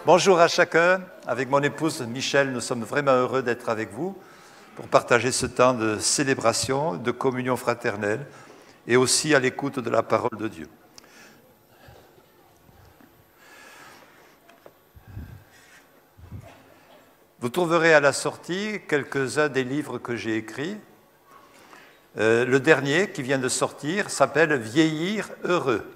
Bonjour à chacun. Avec mon épouse Michel, nous sommes vraiment heureux d'être avec vous pour partager ce temps de célébration, de communion fraternelle et aussi à l'écoute de la parole de Dieu. Vous trouverez à la sortie quelques-uns des livres que j'ai écrits. Le dernier qui vient de sortir s'appelle « Vieillir heureux ».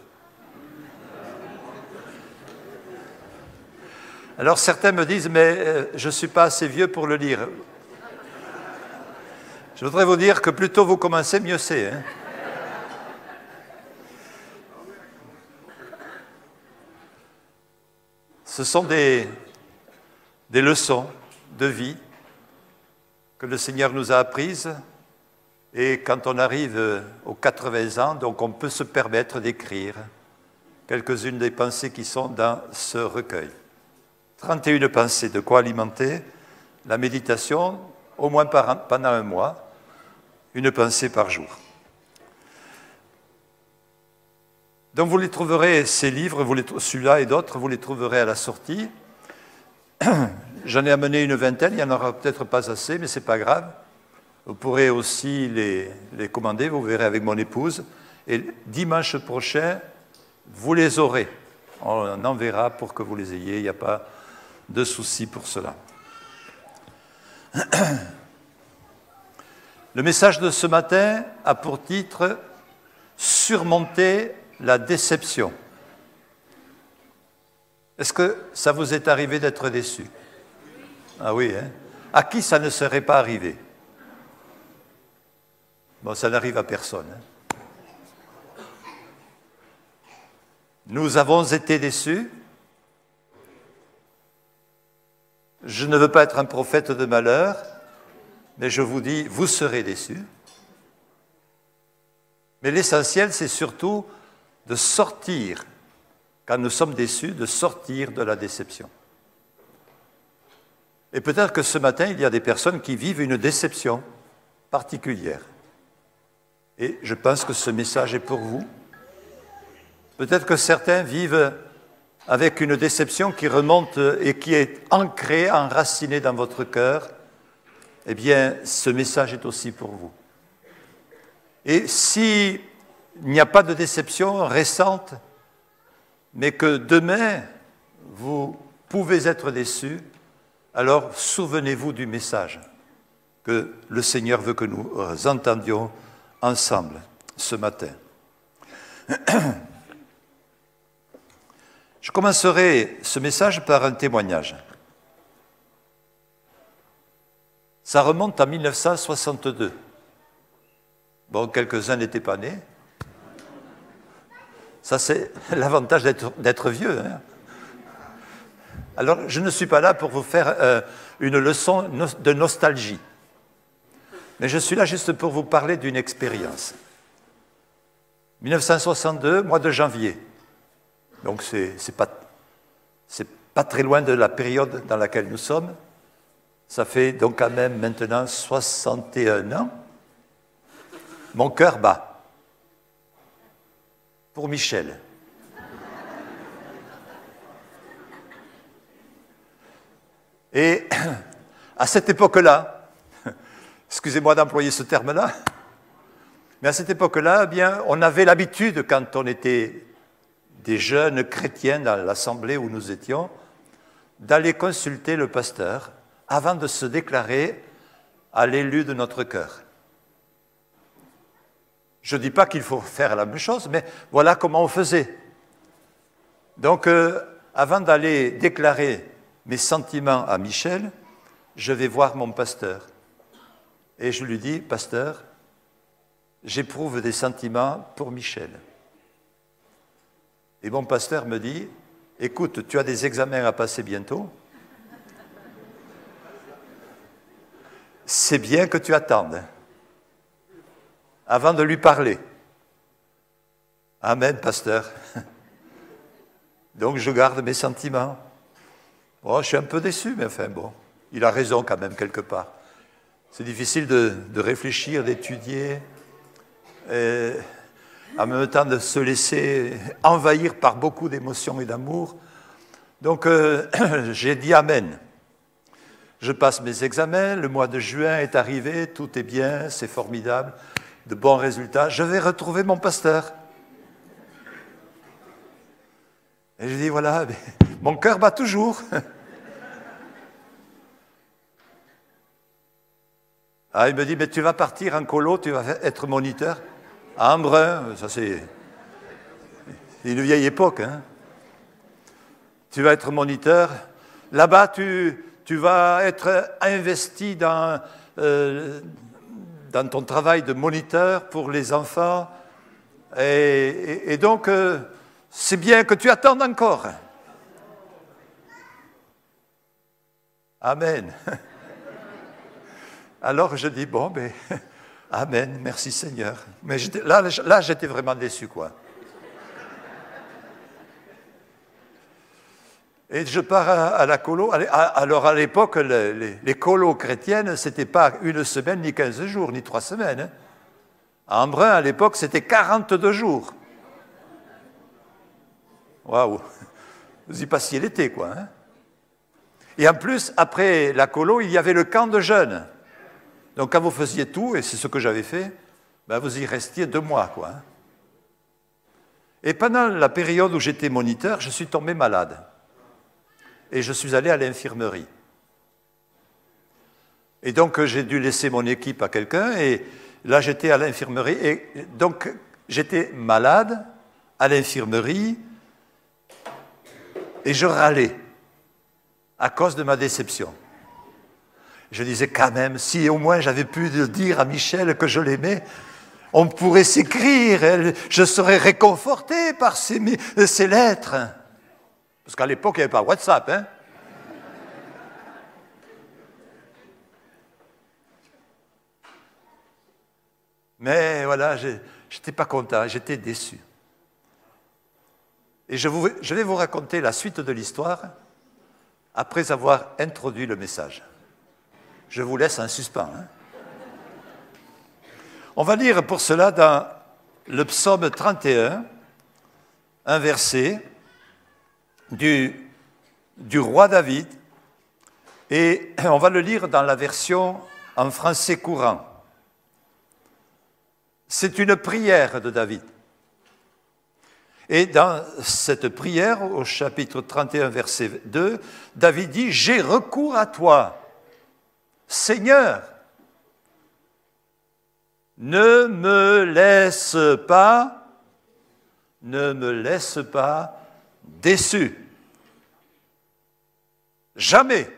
Alors certains me disent « mais je ne suis pas assez vieux pour le lire ». Je voudrais vous dire que plus tôt vous commencez, mieux c'est. Hein. Ce sont des leçons de vie que le Seigneur nous a apprises. Et quand on arrive aux 80 ans, donc on peut se permettre d'écrire quelques-unes des pensées qui sont dans ce recueil. 31 pensées, de quoi alimenter la méditation, au moins pendant un mois, une pensée par jour. Donc vous les trouverez, ces livres, celui-là et d'autres, vous les trouverez à la sortie. J'en ai amené une vingtaine, il n'y en aura peut-être pas assez, mais ce n'est pas grave. Vous pourrez aussi les commander, vous verrez avec mon épouse. Et dimanche prochain, vous les aurez. On enverra pour que vous les ayez, il n'y a pas de souci pour cela. Le message de ce matin a pour titre « Surmonter la déception ». Est-ce que ça vous est arrivé d'être déçu? Ah oui, hein? À qui ça ne serait pas arrivé? Bon, ça n'arrive à personne. Hein? Nous avons été déçus. Je ne veux pas être un prophète de malheur, mais je vous dis, vous serez déçus. Mais l'essentiel, c'est surtout de sortir, quand nous sommes déçus, de sortir de la déception. Et peut-être que ce matin, il y a des personnes qui vivent une déception particulière. Et je pense que ce message est pour vous. Peut-être que certains vivent avec une déception qui remonte et qui est ancrée, enracinée dans votre cœur. Eh bien, ce message est aussi pour vous. Et s'il n'y a pas de déception récente, mais que demain, vous pouvez être déçus, alors souvenez-vous du message que le Seigneur veut que nous entendions ensemble ce matin. Je commencerai ce message par un témoignage. Ça remonte à 1962. Bon, quelques-uns n'étaient pas nés. Ça, c'est l'avantage d'être vieux. Hein. Alors, je ne suis pas là pour vous faire une leçon de nostalgie. Mais je suis là juste pour vous parler d'une expérience. 1962, mois de janvier. Donc, c'est pas très loin de la période dans laquelle nous sommes. Ça fait donc quand même maintenant 61 ans. Mon cœur bat. Pour Michel. Et à cette époque-là, excusez-moi d'employer ce terme-là, mais à cette époque-là, eh bien, on avait l'habitude, quand on était des jeunes chrétiens dans l'assemblée où nous étions, d'aller consulter le pasteur avant de se déclarer à l'élu de notre cœur. Je ne dis pas qu'il faut faire la même chose, mais voilà comment on faisait. Donc, avant d'aller déclarer mes sentiments à Michel, je vais voir mon pasteur. Et je lui dis, pasteur, j'éprouve des sentiments pour Michel. Et mon pasteur me dit, écoute, tu as des examens à passer bientôt. C'est bien que tu attendes avant de lui parler. Amen, pasteur. Donc je garde mes sentiments. Bon, je suis un peu déçu, mais enfin bon, il a raison quand même quelque part. C'est difficile de réfléchir, d'étudier, en même temps de se laisser envahir par beaucoup d'émotions et d'amour. Donc, j'ai dit Amen. Je passe mes examens, le mois de juin est arrivé, tout est bien, c'est formidable, de bons résultats. Je vais retrouver mon pasteur. Et je dis, voilà, mon cœur bat toujours. Ah, il me dit, mais tu vas partir en colo, tu vas être moniteur. À Embrun, ça c'est une vieille époque. Hein. Tu vas être moniteur. Là-bas, tu vas être investi dans ton travail de moniteur pour les enfants. Et donc, c'est bien que tu attendes encore. Amen. Alors je dis, bon, ben, Amen, merci Seigneur. Mais là, j'étais vraiment déçu, quoi. Et je pars à la colo. Alors à l'époque, les colos chrétiennes, ce n'était pas une semaine, ni 15 jours, ni 3 semaines. Hein. À Embrun, à l'époque, c'était 42 jours. Waouh! Vous y passiez l'été, quoi. Hein. Et en plus, après la colo, il y avait le camp de jeunes. Donc quand vous faisiez tout, et c'est ce que j'avais fait, ben vous y restiez 2 mois, quoi. Hein. Et pendant la période où j'étais moniteur, je suis tombé malade. Et je suis allé à l'infirmerie. Et donc j'ai dû laisser mon équipe à quelqu'un, et là j'étais à l'infirmerie, et donc j'étais malade à l'infirmerie, et je râlais à cause de ma déception. Je disais quand même, si au moins j'avais pu dire à Michel que je l'aimais, on pourrait s'écrire, je serais réconforté par ces lettres. Parce qu'à l'époque, il n'y avait pas WhatsApp. Hein. Mais voilà, je n'étais pas content, j'étais déçu. Et je vais vous raconter la suite de l'histoire après avoir introduit le message. Je vous laisse en suspens. Hein. On va lire pour cela dans le psaume 31, un verset du roi David, et on va le lire dans la version en français courant. C'est une prière de David. Et dans cette prière, au chapitre 31, verset 2, David dit « J'ai recours à toi, Seigneur, ne me laisse pas déçu. Jamais. »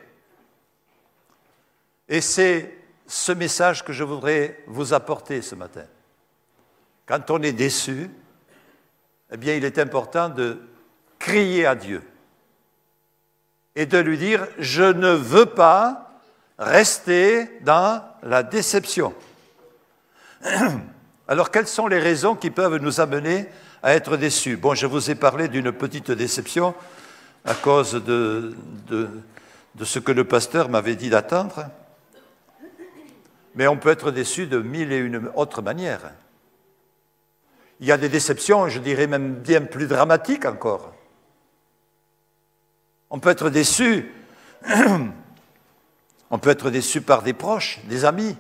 Et c'est ce message que je voudrais vous apporter ce matin. Quand on est déçu, eh bien, il est important de crier à Dieu et de lui dire « Je ne veux pas rester dans la déception. » Alors, quelles sont les raisons qui peuvent nous amener à être déçus? Bon, je vous ai parlé d'une petite déception à cause de ce que le pasteur m'avait dit d'attendre. Mais on peut être déçu de 1000 et une autres manières. Il y a des déceptions, je dirais même bien plus dramatiques encore. On peut être déçu, on peut être déçu par des proches, des amis.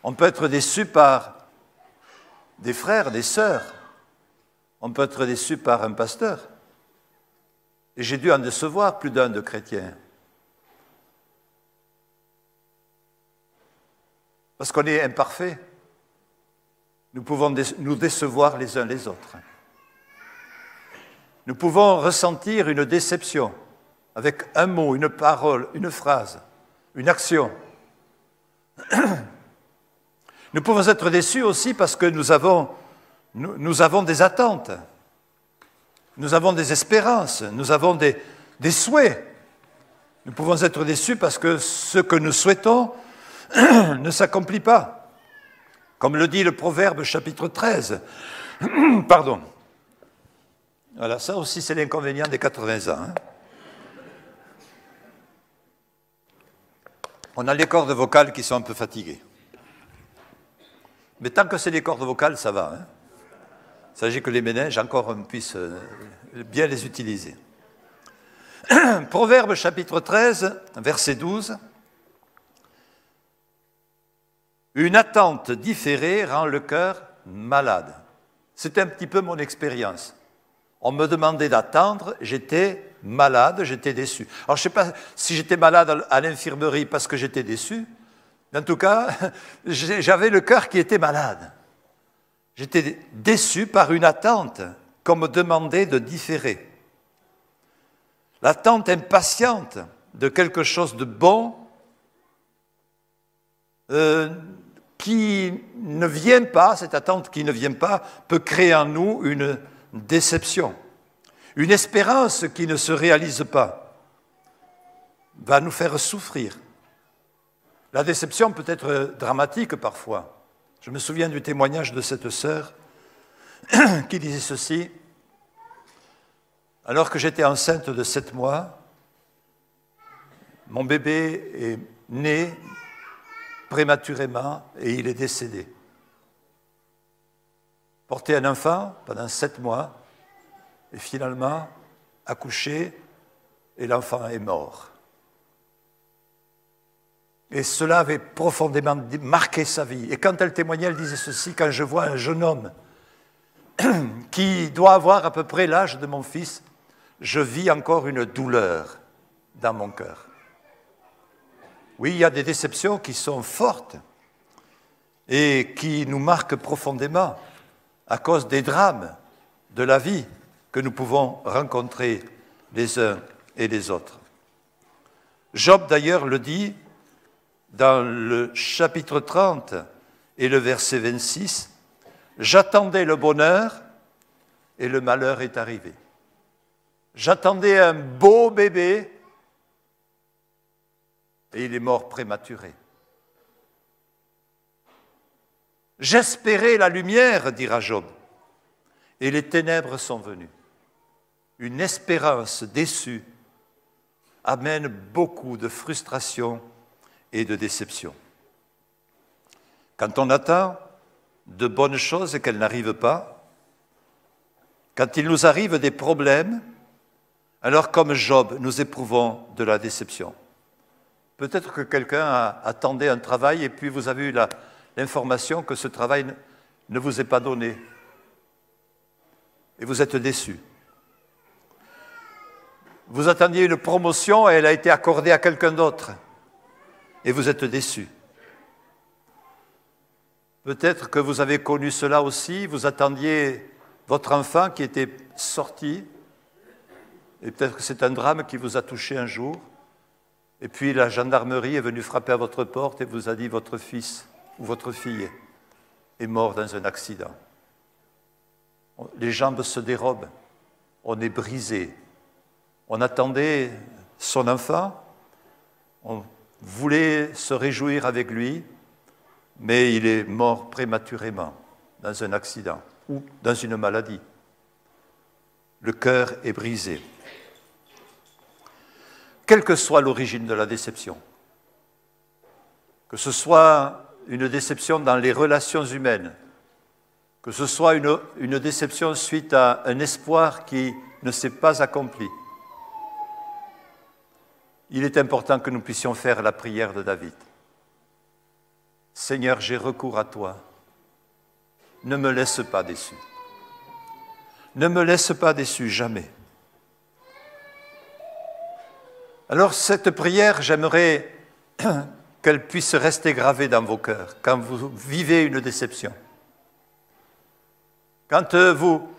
On peut être déçu par des frères, des sœurs. On peut être déçu par un pasteur. Et j'ai dû en décevoir plus d'un de chrétiens. Parce qu'on est imparfait. Nous pouvons nous décevoir les uns les autres. Nous pouvons ressentir une déception avec un mot, une parole, une phrase, une action. Nous pouvons être déçus aussi parce que nous avons des attentes, nous avons des espérances, nous avons des souhaits. Nous pouvons être déçus parce que ce que nous souhaitons ne s'accomplit pas. Comme le dit le Proverbe chapitre 13. Pardon. Voilà, ça aussi c'est l'inconvénient des 80 ans. Hein. On a les cordes vocales qui sont un peu fatiguées. Mais tant que c'est les cordes vocales, ça va. Hein. Il s'agit que les méninges, encore, on puisse bien les utiliser. Proverbe chapitre 13, verset 12. Une attente différée rend le cœur malade. C'était un petit peu mon expérience. On me demandait d'attendre, j'étais malade, j'étais déçu. Alors je ne sais pas si j'étais malade à l'infirmerie parce que j'étais déçu, mais en tout cas, j'avais le cœur qui était malade. J'étais déçu par une attente qu'on me demandait de différer. L'attente impatiente de quelque chose de bon qui ne vient pas, cette attente qui ne vient pas, peut créer en nous une déception. Une espérance qui ne se réalise pas va nous faire souffrir. La déception peut être dramatique parfois. Je me souviens du témoignage de cette sœur qui disait ceci. Alors que j'étais enceinte de 7 mois, mon bébé est né prématurément et il est décédé. Porter un enfant pendant 7 mois et finalement accouché et l'enfant est mort. Et cela avait profondément marqué sa vie. Et quand elle témoignait, elle disait ceci, quand je vois un jeune homme qui doit avoir à peu près l'âge de mon fils, je vis encore une douleur dans mon cœur. Oui, il y a des déceptions qui sont fortes et qui nous marquent profondément à cause des drames de la vie que nous pouvons rencontrer les uns et les autres. Job, d'ailleurs, le dit dans le chapitre 30 et le verset 26, « J'attendais le bonheur et le malheur est arrivé. J'attendais un beau bébé et il est mort prématuré. J'espérais la lumière, dira Job, et les ténèbres sont venues. » Une espérance déçue amène beaucoup de frustration et de déception. Quand on attend de bonnes choses et qu'elles n'arrivent pas, quand il nous arrive des problèmes, alors comme Job, nous éprouvons de la déception. Peut-être que quelqu'un attendait un travail et puis vous avez eu l'information que ce travail ne vous est pas donné. Et vous êtes déçu. Vous attendiez une promotion et elle a été accordée à quelqu'un d'autre. Et vous êtes déçu. Peut-être que vous avez connu cela aussi, vous attendiez votre enfant qui était sorti, et peut-être que c'est un drame qui vous a touché un jour, et puis la gendarmerie est venue frapper à votre porte et vous a dit votre fils ou votre fille est mort dans un accident. Les jambes se dérobent, on est brisé. On attendait son enfant, on voulait se réjouir avec lui, mais il est mort prématurément dans un accident ou dans une maladie. Le cœur est brisé. Quelle que soit l'origine de la déception, que ce soit une déception dans les relations humaines, que ce soit une déception suite à un espoir qui ne s'est pas accompli, il est important que nous puissions faire la prière de David. Seigneur, j'ai recours à toi. Ne me laisse pas déçu. Ne me laisse pas déçu, jamais. Alors cette prière, j'aimerais qu'elle puisse rester gravée dans vos cœurs quand vous vivez une déception. Quand vous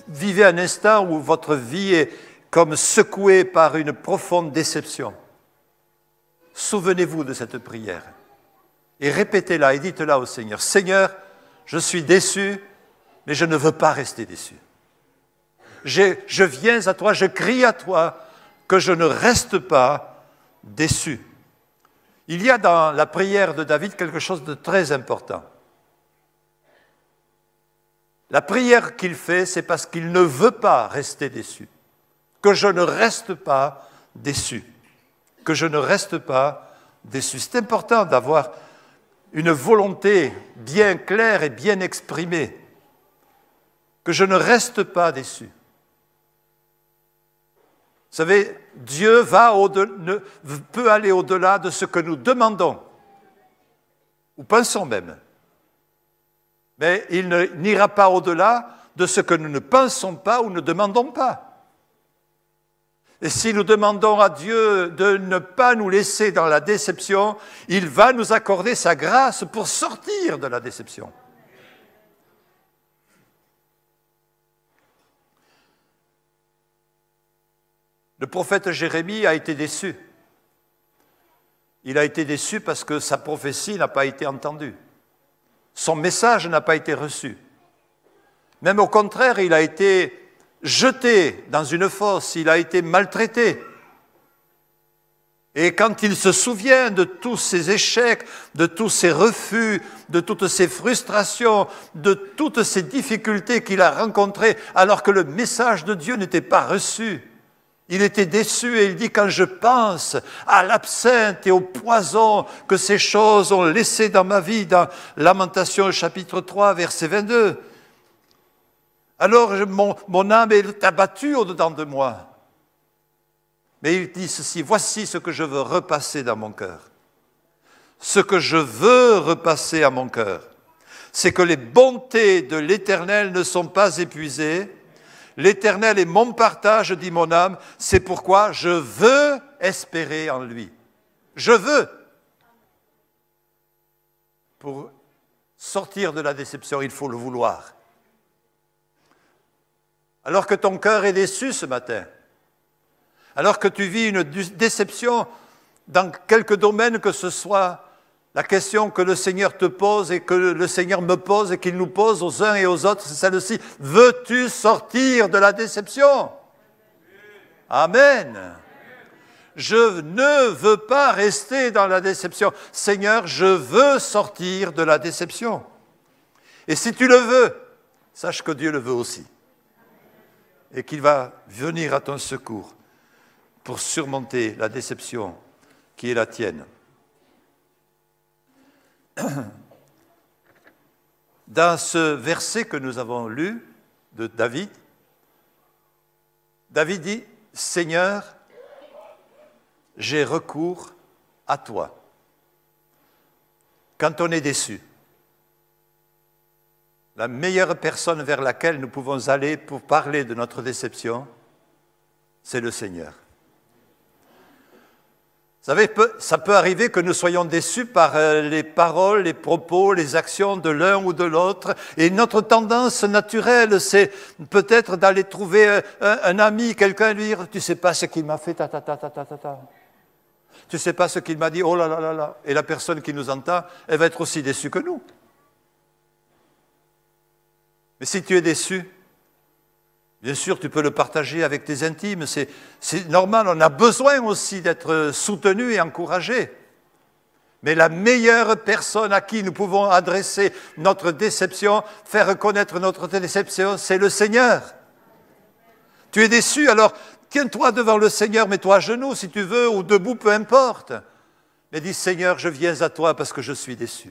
vivez un instant où votre vie est comme secouée par une profonde déception, souvenez-vous de cette prière et répétez-la et dites-la au Seigneur. Seigneur, je suis déçu, mais je ne veux pas rester déçu. Je viens à toi, je crie à toi que je ne reste pas déçu. Il y a dans la prière de David quelque chose de très important. La prière qu'il fait, c'est parce qu'il ne veut pas rester déçu. Que je ne reste pas déçu. Que je ne reste pas déçu. C'est important d'avoir une volonté bien claire et bien exprimée. Que je ne reste pas déçu. savez, Dieu peut aller au-delà de ce que nous demandons, ou pensons même. Mais il n'ira pas au-delà de ce que nous ne pensons pas ou ne demandons pas. Et si nous demandons à Dieu de ne pas nous laisser dans la déception, il va nous accorder sa grâce pour sortir de la déception. Le prophète Jérémie a été déçu. Il a été déçu parce que sa prophétie n'a pas été entendue. Son message n'a pas été reçu. Même au contraire, il a été jeté dans une fosse, il a été maltraité. Et quand il se souvient de tous ses échecs, de tous ses refus, de toutes ses frustrations, de toutes ces difficultés qu'il a rencontrées alors que le message de Dieu n'était pas reçu, il était déçu et il dit, quand je pense à l'absinthe et au poison que ces choses ont laissé dans ma vie, dans Lamentations chapitre 3, verset 22, alors mon âme est abattue au-dedans de moi. Mais il dit ceci, voici ce que je veux repasser dans mon cœur. Ce que je veux repasser à mon cœur, c'est que les bontés de l'Éternel ne sont pas épuisées. L'Éternel est mon partage, dit mon âme, c'est pourquoi je veux espérer en lui. Je veux. Pour sortir de la déception, il faut le vouloir. Alors que ton cœur est déçu ce matin, alors que tu vis une déception dans quelque domaine que ce soit, la question que le Seigneur te pose et que le Seigneur me pose et qu'il nous pose aux uns et aux autres, c'est celle-ci. Veux-tu sortir de la déception? Amen. Je ne veux pas rester dans la déception. Seigneur, je veux sortir de la déception. Et si tu le veux, sache que Dieu le veut aussi. Et qu'il va venir à ton secours pour surmonter la déception qui est la tienne. Dans ce verset que nous avons lu de David, David dit, « Seigneur, j'ai recours à toi. » Quand on est déçu, la meilleure personne vers laquelle nous pouvons aller pour parler de notre déception, c'est le Seigneur. Vous savez, ça peut arriver que nous soyons déçus par les paroles, les propos, les actions de l'un ou de l'autre. Et notre tendance naturelle, c'est peut-être d'aller trouver un ami, quelqu'un, et lui dire « Tu ne sais pas ce qu'il m'a fait, ta. Tu ne sais pas ce qu'il m'a dit, oh là là là là. » Et la personne qui nous entend, elle va être aussi déçue que nous. Mais si tu es déçu, bien sûr, tu peux le partager avec tes intimes, c'est normal, on a besoin aussi d'être soutenu et encouragé. Mais la meilleure personne à qui nous pouvons adresser notre déception, faire connaître notre déception, c'est le Seigneur. Tu es déçu, alors tiens-toi devant le Seigneur, mets-toi à genoux si tu veux, ou debout, peu importe. Mais dis, Seigneur, je viens à toi parce que je suis déçu.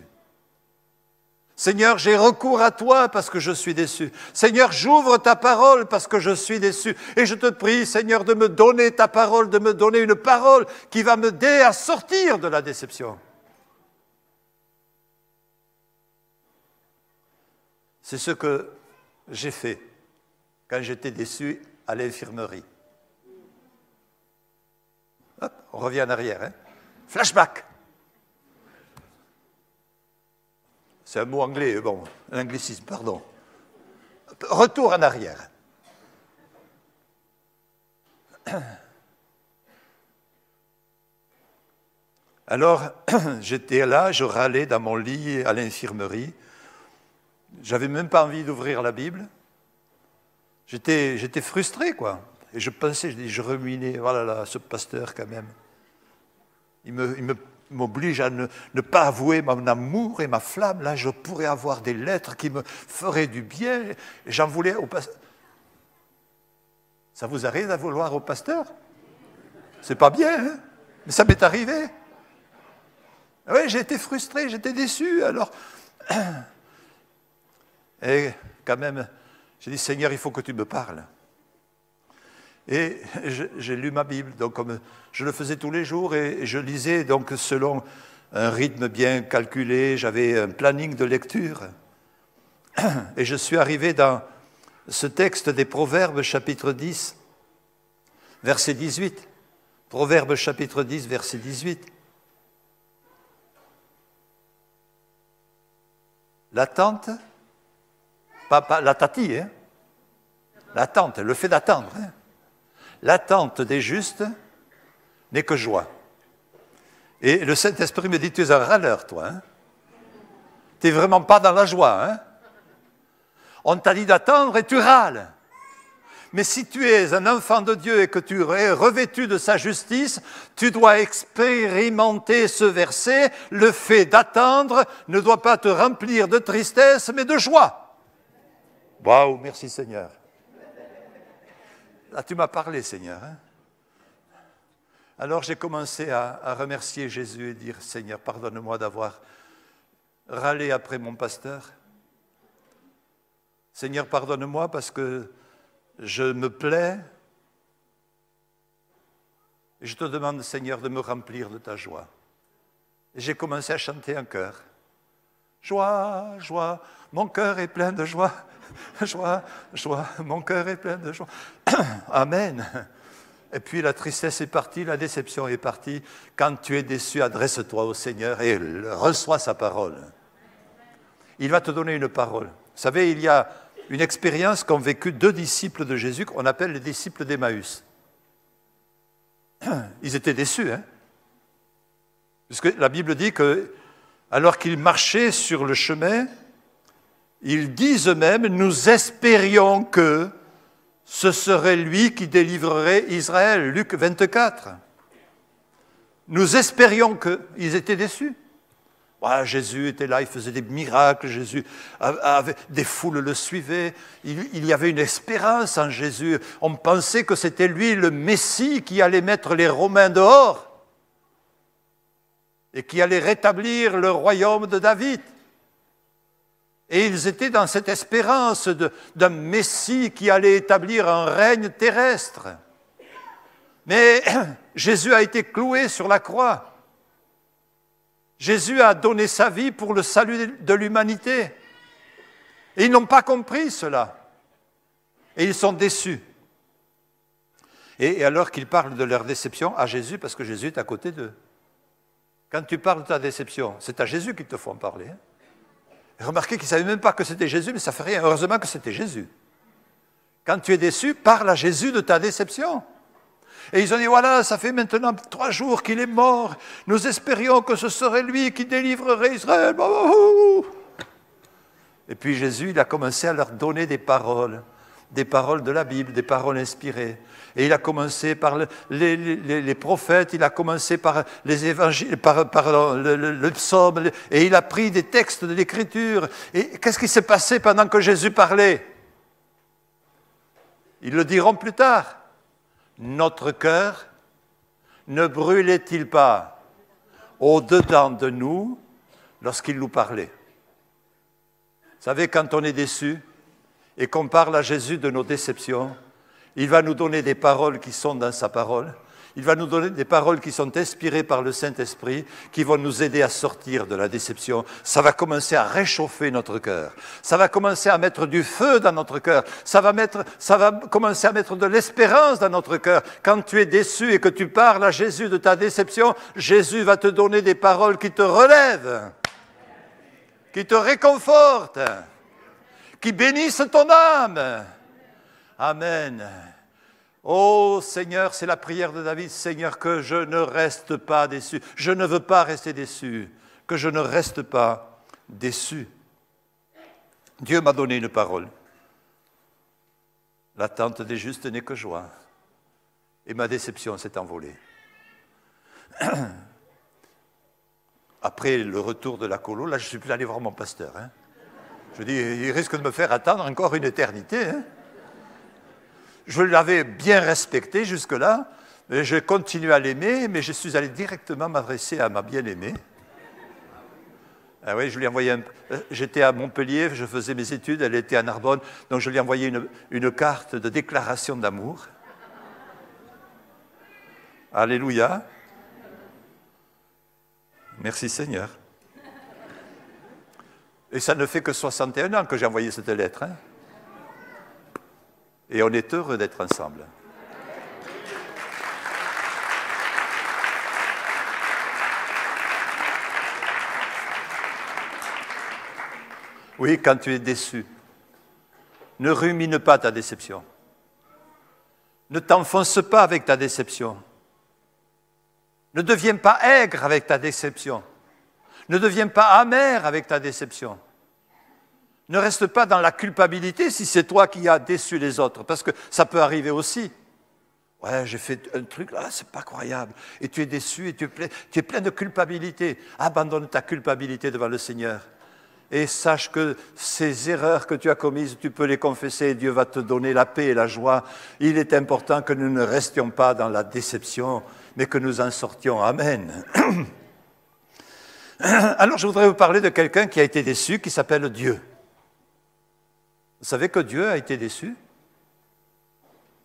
Seigneur, j'ai recours à toi parce que je suis déçu. Seigneur, j'ouvre ta parole parce que je suis déçu. Et je te prie, Seigneur, de me donner ta parole, de me donner une parole qui va m'aider à sortir de la déception. C'est ce que j'ai fait quand j'étais déçu à l'infirmerie. Hop, on revient en arrière. Hein. Flashback. C'est un mot anglais, bon, un anglicisme, pardon. Retour en arrière. Alors, j'étais là, je râlais dans mon lit à l'infirmerie. J'avais même pas envie d'ouvrir la Bible. J'étais frustré, quoi. Et je pensais, je ruminais, oh là là, ce pasteur quand même. Il m'oblige à ne pas avouer mon amour et ma flamme. Là, je pourrais avoir des lettres qui me feraient du bien. J'en voulais au pasteur. Ça vous arrive à vouloir au pasteur? C'est pas bien, hein? Mais ça m'est arrivé. Oui, j'ai été frustré, j'étais déçu. Alors, et quand même, j'ai dit, Seigneur, il faut que tu me parles. Et j'ai lu ma Bible, donc comme je le faisais tous les jours et je lisais donc selon un rythme bien calculé, j'avais un planning de lecture. Et je suis arrivé dans ce texte des Proverbes chapitre 10, verset 18. Proverbes chapitre 10, verset 18. L'attente, pas la tati, hein, l'attente, le fait d'attendre, hein. L'attente des justes n'est que joie. Et le Saint-Esprit me dit, tu es un râleur, toi. Hein? Tu n'es vraiment pas dans la joie. Hein? On t'a dit d'attendre et tu râles. Mais si tu es un enfant de Dieu et que tu es revêtu de sa justice, tu dois expérimenter ce verset. Le fait d'attendre ne doit pas te remplir de tristesse, mais de joie. Waouh, merci Seigneur. Là, tu m'as parlé, Seigneur. Hein? Alors j'ai commencé à remercier Jésus et dire, Seigneur, pardonne-moi d'avoir râlé après mon pasteur. Seigneur, pardonne-moi parce que je me plais. Et je te demande, Seigneur, de me remplir de ta joie. Et j'ai commencé à chanter un chœur. Joie, joie, mon cœur est plein de joie. Joie, joie, mon cœur est plein de joie. Amen. Et puis la tristesse est partie, la déception est partie. Quand tu es déçu, adresse-toi au Seigneur et reçois sa parole. Il va te donner une parole. Vous savez, il y a une expérience qu'ont vécue 2 disciples de Jésus, qu'on appelle les disciples d'Emmaüs. Ils étaient déçus, hein? Puisque la Bible dit que, alors qu'ils marchaient sur le chemin, ils disent eux-mêmes, nous espérions que ce serait lui qui délivrerait Israël. Luc 24. Nous espérions que. Ils étaient déçus. Ouais, Jésus était là, il faisait des miracles, Jésus avait, des foules le suivaient, il y avait une espérance en Jésus. On pensait que c'était lui le Messie qui allait mettre les Romains dehors et qui allait rétablir le royaume de David. Et ils étaient dans cette espérance d'un Messie qui allait établir un règne terrestre. Mais Jésus a été cloué sur la croix. Jésus a donné sa vie pour le salut de l'humanité. Et ils n'ont pas compris cela. Et ils sont déçus. Et alors qu'ils parlent de leur déception à Jésus, parce que Jésus est à côté d'eux. Quand tu parles de ta déception, c'est à Jésus qu'il te faut en parler. Hein? Remarquez qu'ils ne savaient même pas que c'était Jésus, mais ça fait rien. Heureusement que c'était Jésus. Quand tu es déçu, parle à Jésus de ta déception. Et ils ont dit, voilà, ça fait maintenant 3 jours qu'il est mort. Nous espérions que ce serait lui qui délivrerait Israël. Et puis Jésus, il a commencé à leur donner des paroles de la Bible, des paroles inspirées. Et il a commencé par les prophètes, il a commencé par les évangiles, par le psaume, et il a pris des textes de l'Écriture. Et qu'est-ce qui s'est passé pendant que Jésus parlait? Ils le diront plus tard. Notre cœur ne brûlait-il pas au-dedans de nous lorsqu'il nous parlait? Vous savez, quand on est déçu et qu'on parle à Jésus de nos déceptions, il va nous donner des paroles qui sont dans sa parole. Il va nous donner des paroles qui sont inspirées par le Saint-Esprit, qui vont nous aider à sortir de la déception. Ça va commencer à réchauffer notre cœur. Ça va commencer à mettre du feu dans notre cœur. Ça va commencer à mettre de l'espérance dans notre cœur. Quand tu es déçu et que tu parles à Jésus de ta déception, Jésus va te donner des paroles qui te relèvent, qui te réconfortent, qui bénissent ton âme. Amen. Oh Seigneur, c'est la prière de David, Seigneur, que je ne reste pas déçu. Je ne veux pas rester déçu, que je ne reste pas déçu. Dieu m'a donné une parole. L'attente des justes n'est que joie. Et ma déception s'est envolée. Après le retour de la colo, là je ne suis plus allé voir mon pasteur. Hein. Je dis, il risque de me faire attendre encore une éternité. Hein. Je l'avais bien respecté jusque-là, mais je continue à l'aimer, mais je suis allé directement m'adresser à ma bien-aimée. Ah oui, je lui ai envoyé j'étais à Montpellier, je faisais mes études, elle était à Narbonne, donc je lui ai envoyé une carte de déclaration d'amour. Alléluia. Merci Seigneur. Et ça ne fait que 61 ans que j'ai envoyé cette lettre. Hein. Et on est heureux d'être ensemble. Oui, quand tu es déçu, ne rumine pas ta déception. Ne t'enfonce pas avec ta déception. Ne deviens pas aigre avec ta déception. Ne deviens pas amer avec ta déception. Ne reste pas dans la culpabilité si c'est toi qui as déçu les autres, parce que ça peut arriver aussi. Ouais, j'ai fait un truc, là, c'est pas croyable. Et tu es déçu et tu es plein de culpabilité. Abandonne ta culpabilité devant le Seigneur. Et sache que ces erreurs que tu as commises, tu peux les confesser et Dieu va te donner la paix et la joie. Il est important que nous ne restions pas dans la déception, mais que nous en sortions. Amen. Alors, je voudrais vous parler de quelqu'un qui a été déçu, qui s'appelle Dieu. Vous savez que Dieu a été déçu?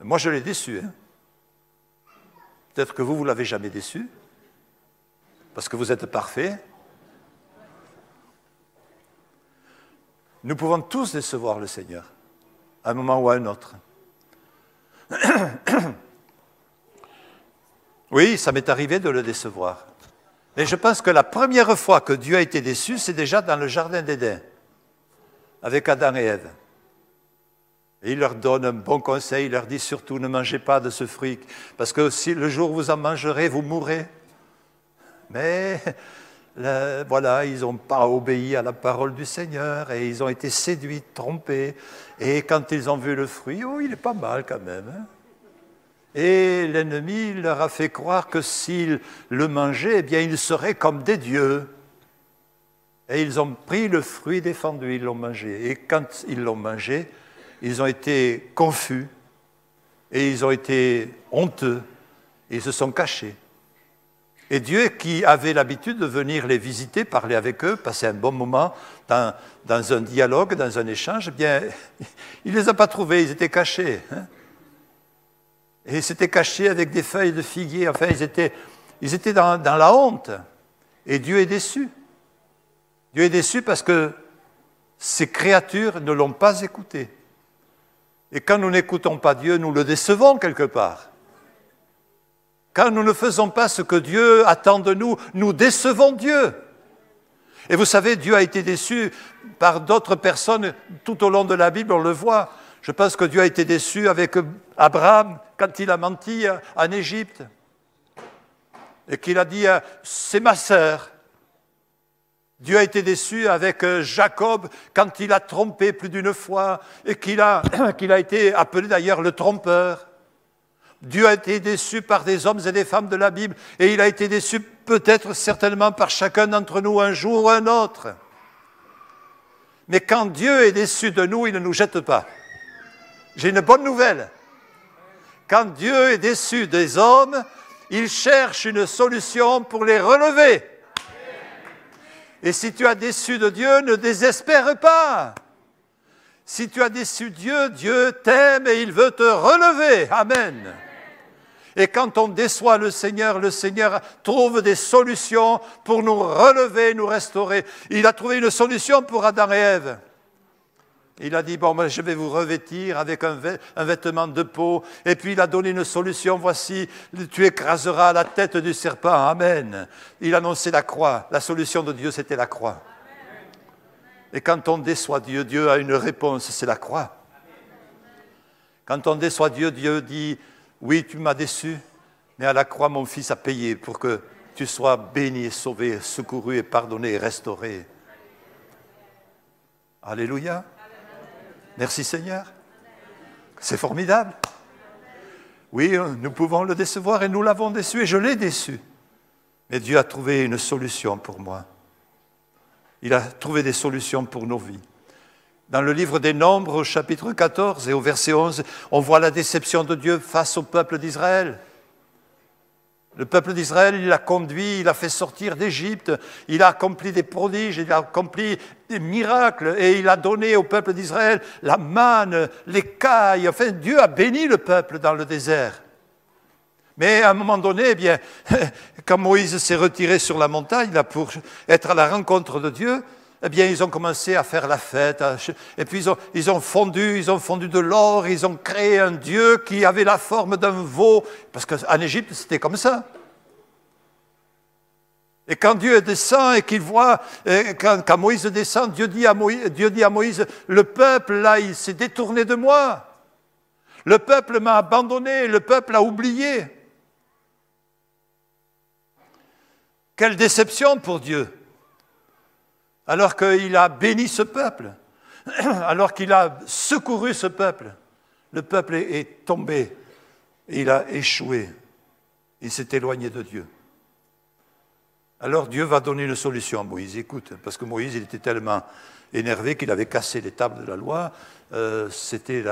Moi, je l'ai déçu. Hein? Peut-être que vous ne l'avez jamais déçu, parce que vous êtes parfait. Nous pouvons tous décevoir le Seigneur, à un moment ou à un autre. Oui, ça m'est arrivé de le décevoir. Et je pense que la première fois que Dieu a été déçu, c'est déjà dans le jardin d'Éden, avec Adam et Ève. Et il leur donne un bon conseil, il leur dit surtout ne mangez pas de ce fruit, parce que si le jour où vous en mangerez, vous mourrez. Mais voilà, ils n'ont pas obéi à la parole du Seigneur et ils ont été séduits, trompés. Et quand ils ont vu le fruit, oh, il est pas mal quand même. Hein? Et l'ennemi leur a fait croire que s'ils le mangeaient, eh bien, ils seraient comme des dieux. Et ils ont pris le fruit défendu, ils l'ont mangé. Et quand ils l'ont mangé, ils ont été confus et ils ont été honteux et ils se sont cachés. Et Dieu, qui avait l'habitude de venir les visiter, parler avec eux, passer un bon moment dans un dialogue, dans un échange, eh bien, il ne les a pas trouvés, ils étaient cachés. Hein? Et ils s'étaient cachés avec des feuilles de figuier, enfin, ils étaient dans la honte. Et Dieu est déçu. Dieu est déçu parce que ces créatures ne l'ont pas écouté. Et quand nous n'écoutons pas Dieu, nous le décevons quelque part. Quand nous ne faisons pas ce que Dieu attend de nous, nous décevons Dieu. Et vous savez, Dieu a été déçu par d'autres personnes tout au long de la Bible, on le voit. Je pense que Dieu a été déçu avec Abraham quand il a menti en Égypte. Et qu'il a dit « c'est ma sœur ». Dieu a été déçu avec Jacob quand il a trompé plus d'une fois et qu'il a été appelé d'ailleurs le trompeur. Dieu a été déçu par des hommes et des femmes de la Bible et il a été déçu peut-être certainement par chacun d'entre nous un jour ou un autre. Mais quand Dieu est déçu de nous, il ne nous jette pas. J'ai une bonne nouvelle. Quand Dieu est déçu des hommes, il cherche une solution pour les relever. Et si tu as déçu de Dieu, ne désespère pas. Si tu as déçu Dieu, Dieu t'aime et il veut te relever. Amen. Et quand on déçoit le Seigneur trouve des solutions pour nous relever, nous restaurer. Il a trouvé une solution pour Adam et Ève. Il a dit, bon, je vais vous revêtir avec un vêtement de peau. Et puis il a donné une solution, voici, tu écraseras la tête du serpent. Amen. Il annonçait la croix. La solution de Dieu, c'était la croix. Et quand on déçoit Dieu, Dieu a une réponse, c'est la croix. Quand on déçoit Dieu, Dieu dit, oui, tu m'as déçu, mais à la croix, mon fils a payé pour que tu sois béni et sauvé, secouru et pardonné et restauré. Alléluia. Merci Seigneur. C'est formidable. Oui, nous pouvons le décevoir et nous l'avons déçu et je l'ai déçu. Mais Dieu a trouvé une solution pour moi. Il a trouvé des solutions pour nos vies. Dans le livre des Nombres, au chapitre 14 et au verset 11, on voit la déception de Dieu face au peuple d'Israël. Le peuple d'Israël, il l'a conduit, il l'a fait sortir d'Égypte, il a accompli des prodiges, il a accompli des miracles et il a donné au peuple d'Israël la manne, l'écaille. Enfin, Dieu a béni le peuple dans le désert. Mais à un moment donné, eh bien, quand Moïse s'est retiré sur la montagne là, pour être à la rencontre de Dieu, eh bien, ils ont commencé à faire la fête. Et puis, ils ont fondu de l'or, ils ont créé un Dieu qui avait la forme d'un veau. Parce qu'en Égypte, c'était comme ça. Et quand Dieu descend et qu'il voit, quand Moïse descend, Dieu dit à Moïse, le peuple, là, il s'est détourné de moi. Le peuple m'a abandonné, le peuple a oublié. Quelle déception pour Dieu. Alors qu'il a béni ce peuple, alors qu'il a secouru ce peuple, le peuple est tombé, il a échoué, il s'est éloigné de Dieu. Alors Dieu va donner une solution à Moïse. Écoute, parce que Moïse, il était tellement énervé qu'il avait cassé les tables de la loi. C'était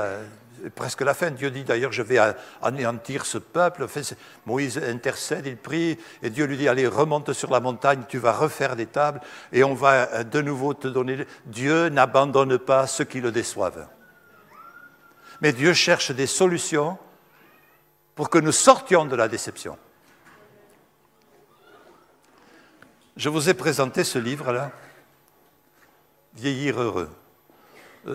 presque la fin. Dieu dit d'ailleurs, je vais anéantir ce peuple. Enfin, Moïse intercède, il prie, et Dieu lui dit, allez, remonte sur la montagne, tu vas refaire les tables, et on va de nouveau te donner... Dieu n'abandonne pas ceux qui le déçoivent. Mais Dieu cherche des solutions pour que nous sortions de la déception. Je vous ai présenté ce livre-là, Vieillir heureux.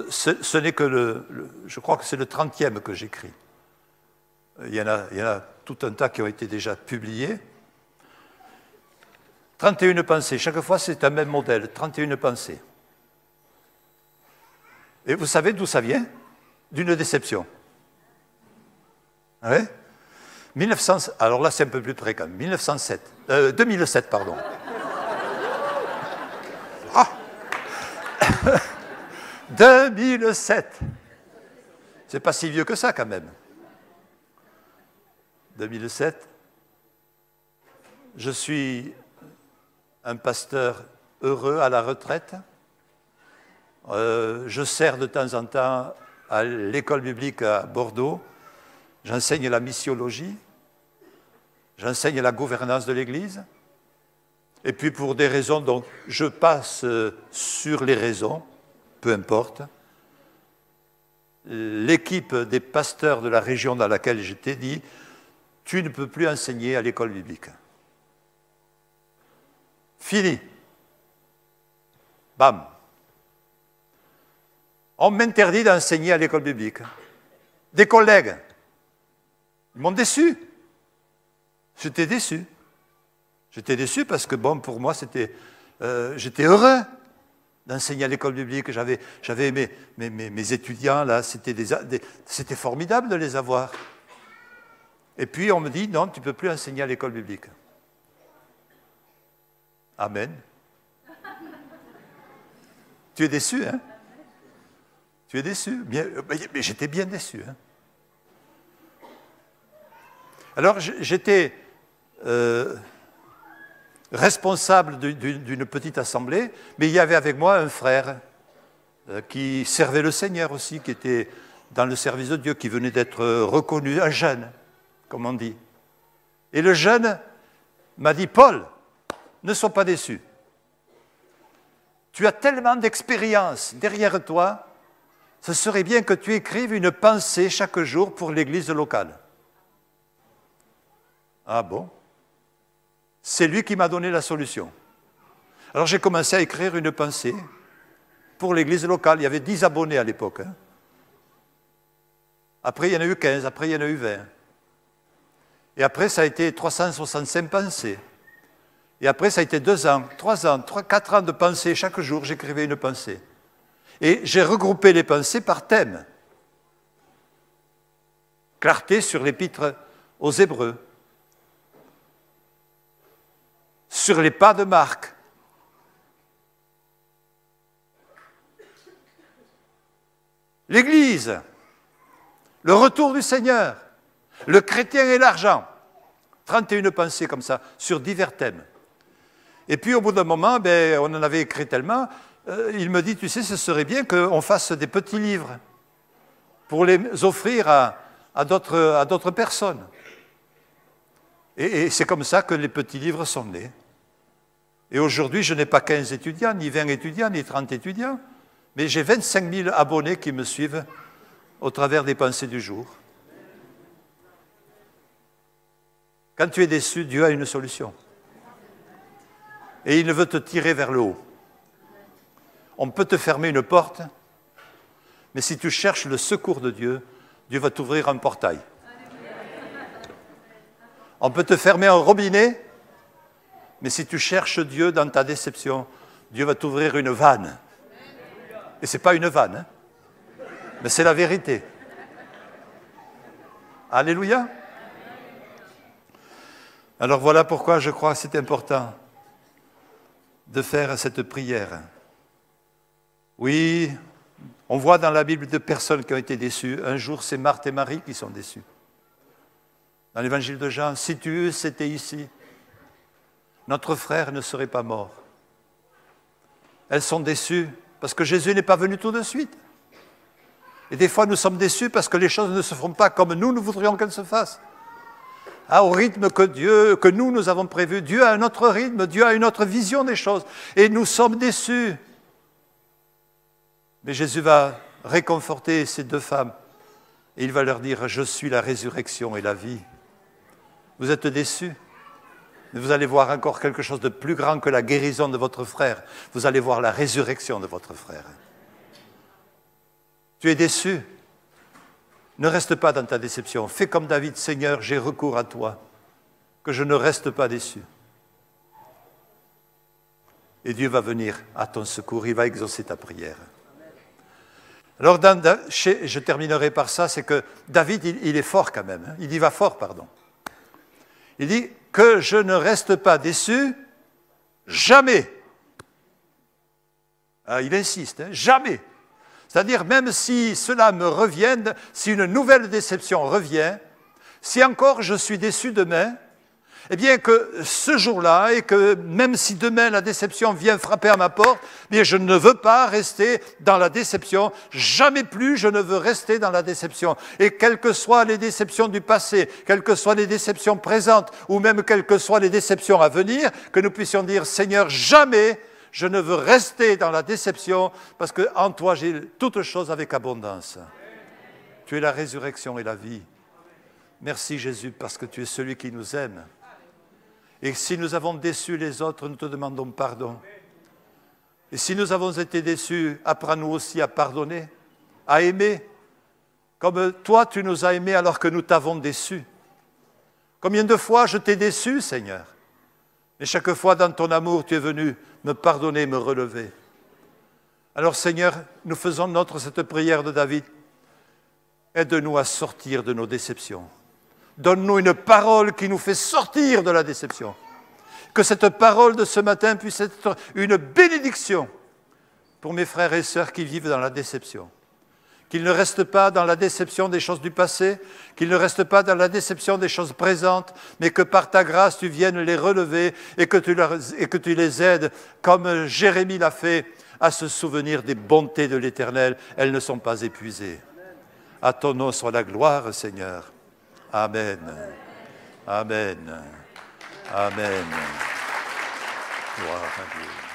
Ce n'est que je crois que c'est le 30e que j'écris. Il y en a tout un tas qui ont été déjà publiés. 31 pensées. Chaque fois, c'est un même modèle, 31 pensées. Et vous savez d'où ça vient? D'une déception. Oui? Alors là, c'est un peu plus près quand même. 2007, pardon. Ah 2007. C'est pas si vieux que ça, quand même. 2007. Je suis un pasteur heureux à la retraite. Je sers de temps en temps à l'école biblique à Bordeaux. J'enseigne la missiologie. J'enseigne la gouvernance de l'Église. Et puis pour des raisons dont je passe sur les raisons, peu importe, l'équipe des pasteurs de la région dans laquelle j'étais dit « Tu ne peux plus enseigner à l'école biblique. » Fini. Bam. On m'interdit d'enseigner à l'école biblique. Des collègues, ils m'ont déçu. J'étais déçu. J'étais déçu parce que, bon, pour moi, j'étais heureux d'enseigner à l'école biblique. J'avais mes étudiants, là, c'était formidable de les avoir. Et puis, on me dit, non, tu ne peux plus enseigner à l'école biblique. Amen. Tu es déçu, hein? Tu es déçu. Mais j'étais bien déçu, hein? Alors, j'étais responsable d'une petite assemblée, mais il y avait avec moi un frère qui servait le Seigneur aussi, qui était dans le service de Dieu, qui venait d'être reconnu, un jeune, comme on dit. Et le jeune m'a dit, Paul, ne sois pas déçu. Tu as tellement d'expérience derrière toi, ce serait bien que tu écrives une pensée chaque jour pour l'église locale. Ah bon? C'est lui qui m'a donné la solution. Alors j'ai commencé à écrire une pensée pour l'église locale. Il y avait 10 abonnés à l'époque. Hein. Après, il y en a eu 15, après, il y en a eu 20. Et après, ça a été 365 pensées. Et après, ça a été 2 ans, 3 ans, 4 ans de pensées. Chaque jour, j'écrivais une pensée. Et j'ai regroupé les pensées par thème. Clarté sur l'épître aux Hébreux. Sur les pas de Marc. L'Église. Le retour du Seigneur. Le chrétien et l'argent. 31 pensées comme ça, sur divers thèmes. Et puis au bout d'un moment, on en avait écrit tellement, il me dit, tu sais, ce serait bien qu'on fasse des petits livres pour les offrir à d'autres personnes. Et c'est comme ça que les petits livres sont nés. Et aujourd'hui, je n'ai pas 15 étudiants, ni 20 étudiants, ni 30 étudiants, mais j'ai 25 000 abonnés qui me suivent au travers des pensées du jour. Quand tu es déçu, Dieu a une solution. Et il veut te tirer vers le haut. On peut te fermer une porte, mais si tu cherches le secours de Dieu, Dieu va t'ouvrir un portail. On peut te fermer un robinet, mais si tu cherches Dieu dans ta déception, Dieu va t'ouvrir une vanne. Et ce n'est pas une vanne, hein, mais c'est la vérité. Alléluia. Alors voilà pourquoi je crois que c'est important de faire cette prière. Oui, on voit dans la Bible de personnes qui ont été déçues. Un jour, c'est Marthe et Marie qui sont déçues. Dans l'évangile de Jean, si tu eusses été ici, notre frère ne serait pas mort. Elles sont déçues parce que Jésus n'est pas venu tout de suite. Et des fois, nous sommes déçus parce que les choses ne se font pas comme nous voudrions qu'elles se fassent. Au rythme que nous avons prévu. Dieu a un autre rythme, Dieu a une autre vision des choses. Et nous sommes déçus. Mais Jésus va réconforter ces deux femmes. Et il va leur dire, je suis la résurrection et la vie. Vous êtes déçus, mais vous allez voir encore quelque chose de plus grand que la guérison de votre frère. Vous allez voir la résurrection de votre frère. Tu es déçu. Ne reste pas dans ta déception. Fais comme David, Seigneur, j'ai recours à toi, que je ne reste pas déçu. Et Dieu va venir à ton secours, il va exaucer ta prière. Alors, je terminerai par ça, c'est que David, il est fort quand même. Il y va fort, pardon. Il dit que je ne reste pas déçu, jamais. Ah, il insiste, hein, jamais. C'est-à-dire, même si cela me revienne, si une nouvelle déception revient, si encore je suis déçu demain, eh bien que ce jour-là, et que même si demain la déception vient frapper à ma porte, eh bien je ne veux pas rester dans la déception, jamais plus je ne veux rester dans la déception. Et quelles que soient les déceptions du passé, quelles que soient les déceptions présentes, ou même quelles que soient les déceptions à venir, que nous puissions dire, Seigneur, jamais je ne veux rester dans la déception, parce qu'en toi j'ai toutes choses avec abondance. Tu es la résurrection et la vie. Merci Jésus, parce que tu es celui qui nous aime. Et si nous avons déçu les autres, nous te demandons pardon. Et si nous avons été déçus, apprends-nous aussi à pardonner, à aimer, comme toi tu nous as aimés alors que nous t'avons déçus. Combien de fois je t'ai déçu, Seigneur? Et chaque fois dans ton amour, tu es venu me pardonner, me relever. Alors Seigneur, nous faisons cette prière de David. Aide-nous à sortir de nos déceptions. Donne-nous une parole qui nous fait sortir de la déception. Que cette parole de ce matin puisse être une bénédiction pour mes frères et sœurs qui vivent dans la déception. Qu'ils ne restent pas dans la déception des choses du passé, qu'ils ne restent pas dans la déception des choses présentes, mais que par ta grâce, tu viennes les relever et que tu les aides, comme Jérémie l'a fait, à se souvenir des bontés de l'Éternel. Elles ne sont pas épuisées. À ton nom soit la gloire, Seigneur. Amen. Amen. Amen. Gloire à Dieu.